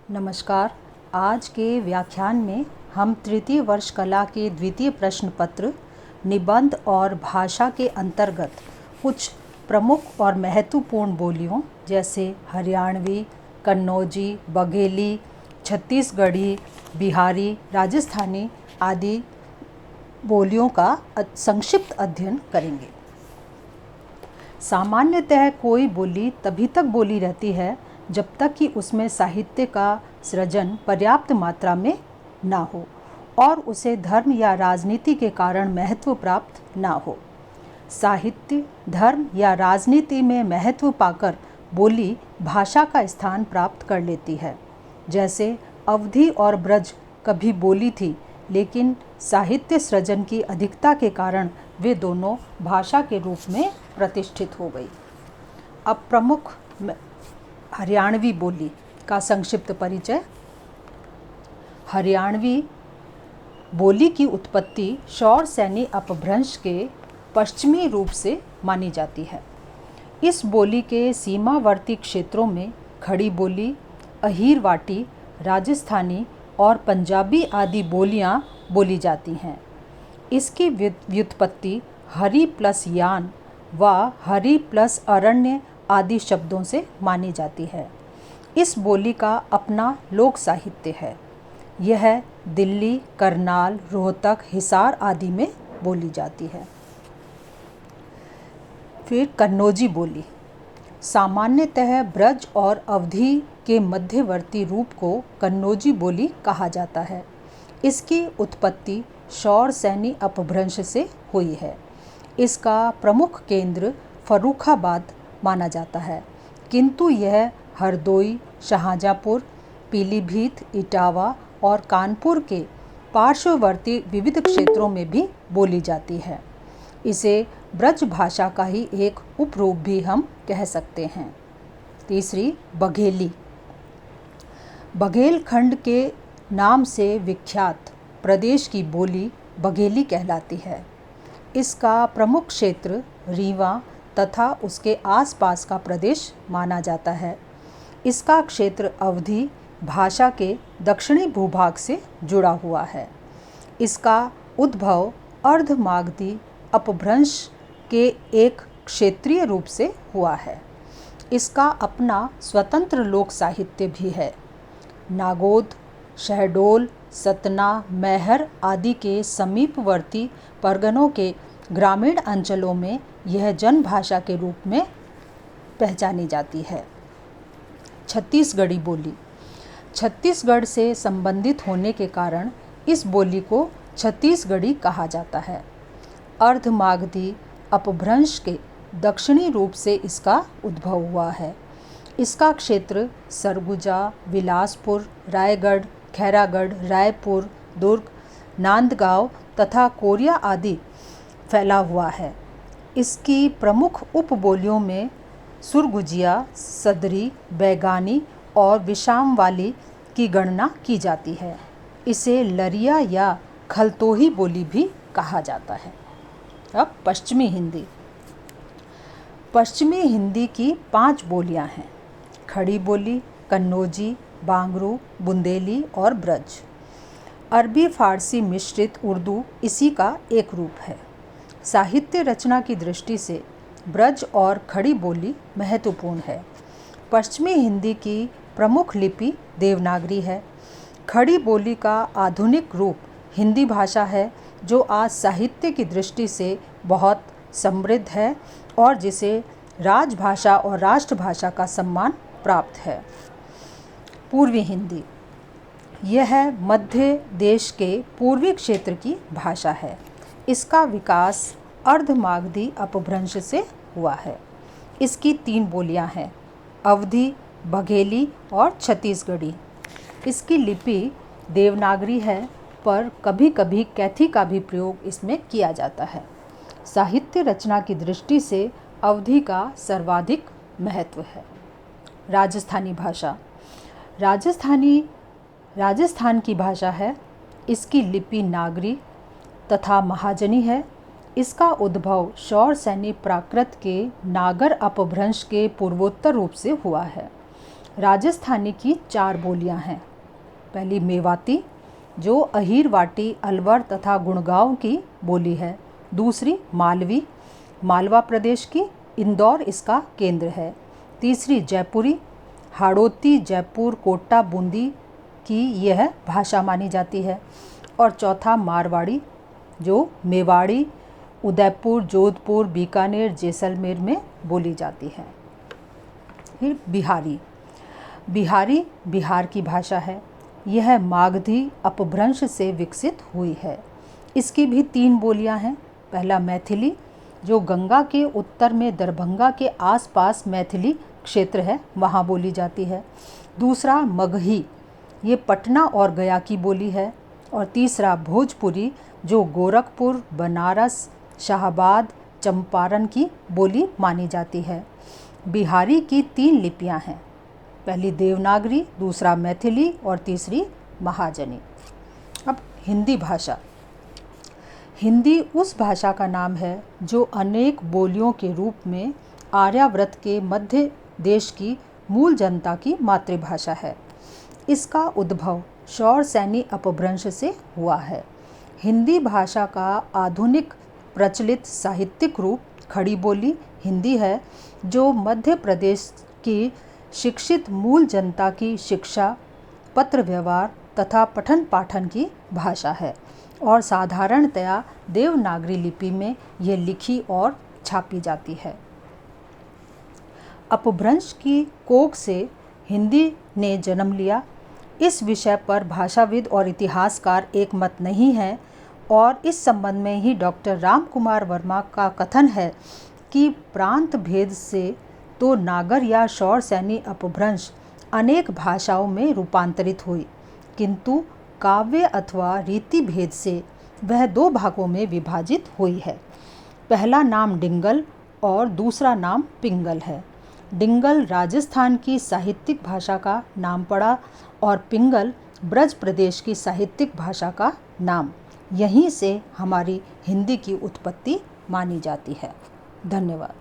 नमस्कार। आज के व्याख्यान में हम तृतीय वर्ष कला के द्वितीय प्रश्न पत्र निबंध और भाषा के अंतर्गत कुछ प्रमुख और महत्वपूर्ण बोलियों जैसे हरियाणवी, कन्नौजी, बघेली, छत्तीसगढ़ी, बिहारी, राजस्थानी आदि बोलियों का संक्षिप्त अध्ययन करेंगे। सामान्यतः कोई बोली तभी तक बोली रहती है जब तक कि उसमें साहित्य का सृजन पर्याप्त मात्रा में ना हो और उसे धर्म या राजनीति के कारण महत्व प्राप्त ना हो। साहित्य, धर्म या राजनीति में महत्व पाकर बोली भाषा का स्थान प्राप्त कर लेती है। जैसे अवधी और ब्रज कभी बोली थी, लेकिन साहित्य सृजन की अधिकता के कारण वे दोनों भाषा के रूप में प्रतिष्ठित हो गई। अब प्रमुख हरियाणवी बोली का संक्षिप्त परिचय। हरियाणवी बोली की उत्पत्ति शौर सैनी अपभ्रंश के पश्चिमी रूप से मानी जाती है। इस बोली के सीमावर्ती क्षेत्रों में खड़ी बोली, अहीरवाटी, राजस्थानी और पंजाबी आदि बोलियां बोली जाती हैं। इसकी व्युत्पत्ति हरि प्लस यान व हरि प्लस अरण्य आदि शब्दों से मानी जाती है। इस बोली का अपना लोक साहित्य है। यह दिल्ली, करनाल, रोहतक, हिसार आदि में बोली जाती है। फिर कन्नौजी बोली। सामान्यतः ब्रज और अवधी के मध्यवर्ती रूप को कन्नौजी बोली कहा जाता है। इसकी उत्पत्ति शौर सैनी अपभ्रंश से हुई है। इसका प्रमुख केंद्र फर्रुखाबाद माना जाता है, किंतु यह हरदोई, शाहजहाँपुर, पीलीभीत, इटावा और कानपुर के पार्श्ववर्ती विविध क्षेत्रों में भी बोली जाती है। इसे ब्रज भाषा का ही एक उपरूप भी हम कह सकते हैं। तीसरी, बघेली। बघेलखंड के नाम से विख्यात प्रदेश की बोली बघेली कहलाती है। इसका प्रमुख क्षेत्र रीवा तथा उसके आसपास का प्रदेश माना जाता है। इसका क्षेत्र अवधी भाषा के दक्षिणी भूभाग से जुड़ा हुआ है। इसका उद्भव अर्धमागधी अपभ्रंश के एक क्षेत्रीय रूप से हुआ है। इसका अपना स्वतंत्र लोक साहित्य भी है। नागौद, शहडोल, सतना, मैहर आदि के समीपवर्ती परगनों के ग्रामीण अंचलों में यह जनभाषा के रूप में पहचानी जाती है। छत्तीसगढ़ी बोली। छत्तीसगढ़ से संबंधित होने के कारण इस बोली को छत्तीसगढ़ी कहा जाता है। अर्धमागधी अपभ्रंश के दक्षिणी रूप से इसका उद्भव हुआ है। इसका क्षेत्र सरगुजा, बिलासपुर, रायगढ़, खैरागढ़, रायपुर, दुर्ग, नांदगांव तथा कोरिया आदि फैला हुआ है। इसकी प्रमुख उपबोलियों में सुरगुजिया, सदरी, बैगानी और विशामवाली की गणना की जाती है। इसे लरिया या खलतोही बोली भी कहा जाता है। अब पश्चिमी हिंदी। पश्चिमी हिंदी की 5 बोलियां हैं: खड़ी बोली, कन्नौजी, बांगरू, बुंदेली और ब्रज। अरबी फारसी मिश्रित उर्दू इसी का एक रूप है। साहित्य रचना की दृष्टि से ब्रज और खड़ी बोली महत्वपूर्ण है। पश्चिमी हिंदी की प्रमुख लिपि देवनागरी है। खड़ी बोली का आधुनिक रूप हिंदी भाषा है, जो आज साहित्य की दृष्टि से बहुत समृद्ध है और जिसे राजभाषा और राष्ट्रभाषा का सम्मान प्राप्त है। पूर्वी हिंदी। यह मध्य देश के पूर्वी क्षेत्र की भाषा है। इसका विकास अर्धमागधी अपभ्रंश से हुआ है। इसकी 3 बोलियां हैं: अवधी, बघेली और छत्तीसगढ़ी। इसकी लिपि देवनागरी है, पर कभी कभी कैथी का भी प्रयोग इसमें किया जाता है। साहित्य रचना की दृष्टि से अवधी का सर्वाधिक महत्व है। राजस्थानी भाषा। राजस्थान की भाषा है। इसकी लिपि नागरी तथा महाजनी है। इसका उद्भव शौर सैनी प्राकृत के नागर अपभ्रंश के पूर्वोत्तर रूप से हुआ है। राजस्थानी की 4 बोलियां हैं। पहली मेवाती, जो अहीरवाटी, अलवर तथा गुड़गांव की बोली है। दूसरी मालवी, मालवा प्रदेश की, इंदौर इसका केंद्र है। तीसरी जयपुरी, हाड़ौती, जयपुर, कोटा, बूंदी की यह भाषा मानी जाती है। और चौथा मारवाड़ी, जो मेवाड़ी, उदयपुर, जोधपुर, बीकानेर, जैसलमेर में बोली जाती है। फिर बिहारी, बिहारी बिहार की भाषा है। यह मागधी अपभ्रंश से विकसित हुई है। इसकी भी 3 बोलियां हैं। पहला मैथिली, जो गंगा के उत्तर में दरभंगा के आसपास मैथिली क्षेत्र है, वहाँ बोली जाती है। दूसरा मगही, ये पटना और गया की बोली है। और तीसरा भोजपुरी, जो गोरखपुर, बनारस, शाहबाद, चंपारण की बोली मानी जाती है। बिहारी की 3 लिपियां हैं। पहली देवनागरी, दूसरा मैथिली और तीसरी महाजनी। अब हिंदी भाषा। हिंदी उस भाषा का नाम है जो अनेक बोलियों के रूप में आर्यावर्त के मध्य देश की मूल जनता की मातृभाषा है। इसका उद्भव शौरसैनी अपभ्रंश से हुआ है। हिंदी भाषा का आधुनिक प्रचलित साहित्यिक रूप खड़ी बोली हिंदी है, जो मध्य प्रदेश की शिक्षित मूल जनता की शिक्षा, पत्र व्यवहार तथा पठन पाठन की भाषा है और साधारणतया देवनागरी लिपि में यह लिखी और छापी जाती है। अपभ्रंश की कोख से हिंदी ने जन्म लिया। इस विषय पर भाषाविद और इतिहासकार एक मत नहीं है और इस संबंध में ही डॉक्टर राम कुमार वर्मा का कथन है कि प्रांत भेद से तो नागर या शौरसैनी अपभ्रंश अनेक भाषाओं में रूपांतरित हुई, किंतु काव्य अथवा रीति भेद से वह 2 भागों में विभाजित हुई है। पहला नाम डिंगल और दूसरा नाम पिंगल है। डिंगल राजस्थान की साहित्यिक भाषा का नाम पड़ा और पिंगल ब्रज प्रदेश की साहित्यिक भाषा का नाम। यहीं से हमारी हिंदी की उत्पत्ति मानी जाती है। धन्यवाद।